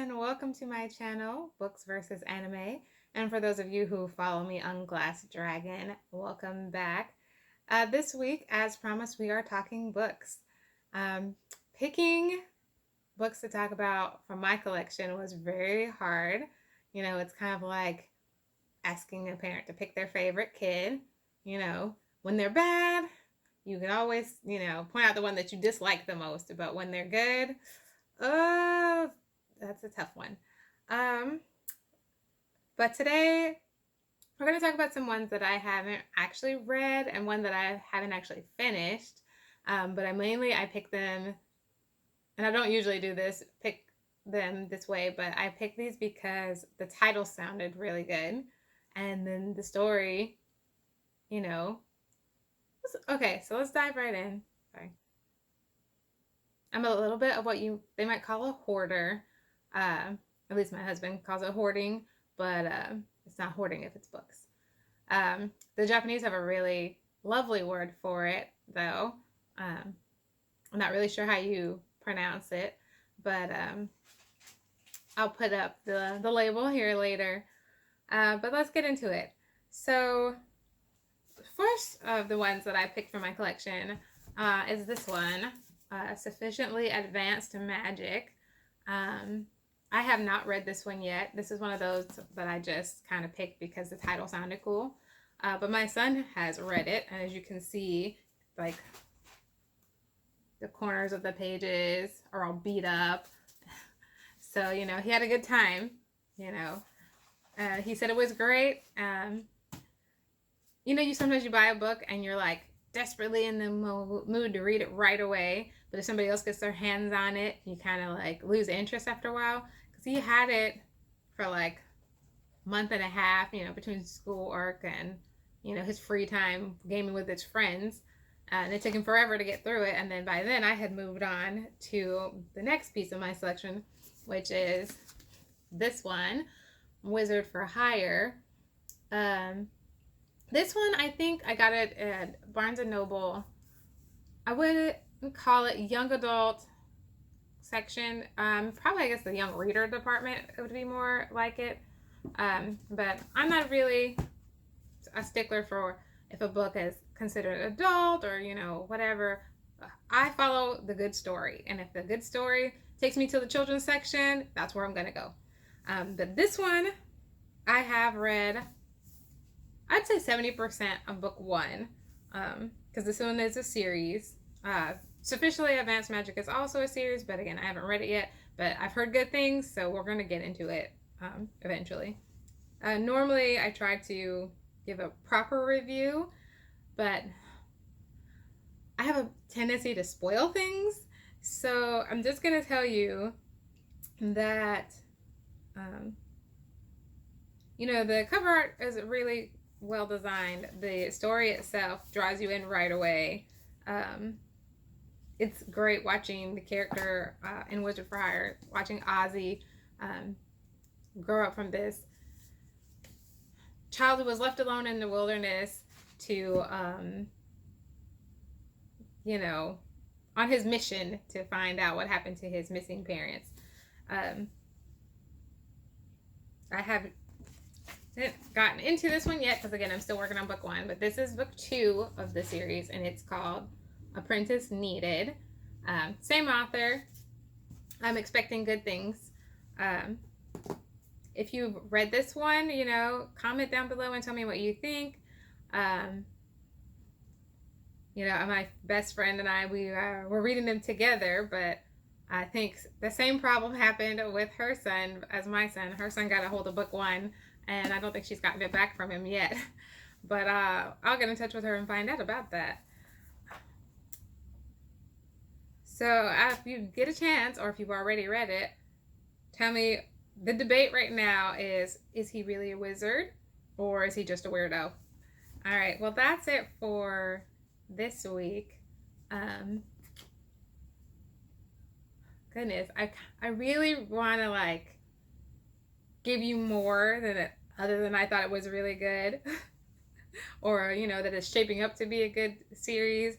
everyone, welcome to my channel, Books versus Anime. And for those of you who follow me on Glass Dragon, welcome back. This week, as promised, we are talking books. Um, Picking books to talk about from my collection was very hard. You know, it's kind of like asking a parent to pick their favorite kid. You know, when they're bad, you can always, point out the one that you dislike the most. But when they're good, oh, that's a tough one. Um, but today we're going to talk about some ones that I haven't actually read and one that I haven't actually finished. But I pick them, and I don't usually do this, pick them this way, but I picked these because the title sounded really good. And then the story, you know. Okay, so let's dive right in. Sorry. I'm a little bit of what they might call a hoarder. At least my husband calls it hoarding, but it's not hoarding if it's books. The Japanese have a really lovely word for it, though. I'm not really sure how you pronounce it, but I'll put up the label here later. But let's get into it. So, first of the ones that I picked from my collection is this one, Sufficiently Advanced Magic. I have not read this one yet. This is one of those that I just kind of picked because the title sounded cool. But my son has read it, and as you can see, like, the corners of the pages are all beat up. So, he had a good time, He said it was great. Sometimes you buy a book and you're like desperately in the mood to read it right away, but if somebody else gets their hands on it, you kind of like lose interest after a while. Because he had it for like a month and a half, between school work and his free time gaming with his friends, and it took him forever to get through it. And then by then I had moved on to the next piece of my selection, which is this one, Wizard for Hire. This one, I think I got it at Barnes & Noble. I would call it young adult section. Probably, I guess, the young reader department would be more like it. But I'm not really a stickler for if a book is considered adult or, whatever. I follow the good story. And if the good story takes me to the children's section, that's where I'm going to go. But this one, I have read, I'd say 70% of book one, because this one is a series. Sufficiently Advanced Magic is also a series, but again, I haven't read it yet, but I've heard good things, so we're going to get into it eventually. Normally, I try to give a proper review, but I have a tendency to spoil things, so I'm just going to tell you that, the cover art is really well designed. The story itself draws you in right away. It's great watching the character in Wizard for Hire, watching Ozzy grow up from this child who was left alone in the wilderness to, on his mission to find out what happened to his missing parents. I haven't gotten into this one yet because, again, I'm still working on book one, but this is book 2 of the series, and it's called Apprentice Needed. Same author. I'm expecting good things. If you've read this one, comment down below and tell me what you think. My best friend and I, we're reading them together, but I think the same problem happened with her son as my son. Her son got a hold of book 1, and I don't think she's gotten it back from him yet. But I'll get in touch with her and find out about that. So if you get a chance, or if you've already read it, tell me. The debate right now is he really a wizard, or is he just a weirdo? All right, well, that's it for this week. Goodness, I really want to give you more other than I thought it was really good, or that it's shaping up to be a good series.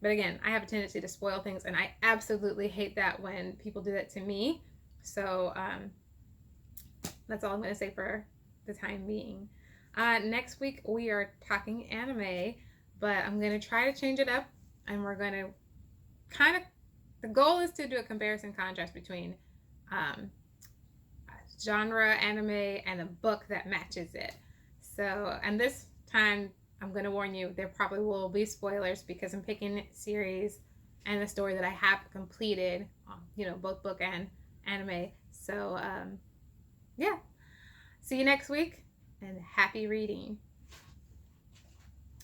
But again, I have a tendency to spoil things, and I absolutely hate that when people do that to me. So That's all I'm going to say for the time being. Next week we are talking anime, but I'm going to try to change it up, and we're going to kind of, the goal is to do a comparison contrast between genre anime and a book that matches it. So, and this time I'm going to warn you, there probably will be spoilers because I'm picking series and a story that I have completed, both book and anime. So, yeah. See you next week, and happy reading.